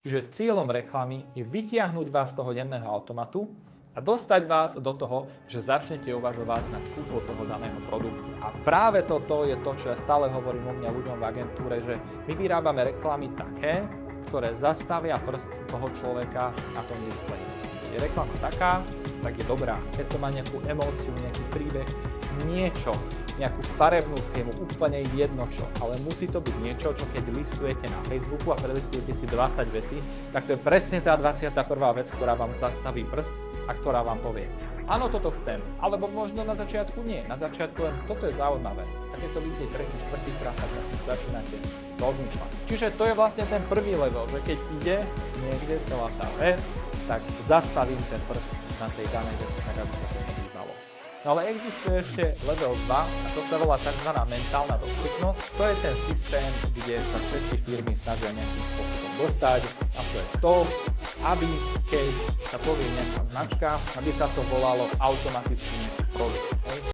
Čiže cieľom reklamy je vytiahnuť vás z toho denného automatu a dostať vás do toho, že začnete uvažovať nad kúpou toho daného produktu. A práve toto je to, čo ja stále hovorím u mňa ľuďom v agentúre, že my vyrábame reklamy také, ktoré zastavia prst toho človeka na tom displeji. Keď je reklama taká, tak je dobrá. Keď to má nejakú emóciu, nejaký príbeh, niečo, nejakú farebnú schému, úplne jedno čo, ale musí to byť niečo, čo keď listujete na Facebooku a prelistujete si 20 vecí, tak to je presne tá 21. vec, ktorá vám zastaví prst a ktorá vám povie: áno, toto chcem, alebo možno na začiatku nie, na začiatku len toto je zaujímavé. A keď to vidíte tretí, štvrtý krát, tak začínate rozmýšľať. Čiže to je vlastne ten prvý level, že keď ide niekde celá tá vec, tak zastavím ten prst na tej danej veci, tak aby sa to nebývalo. No ale existuje ešte level 2 a to sa volá tzv. Mentálna dostupnosť. To je ten systém, kde sa všetky firmy snažia nejakým spôsobom dostať a to je to, aby keď sa povie nejaká značka, aby sa to volalo automaticky nejaký produkt.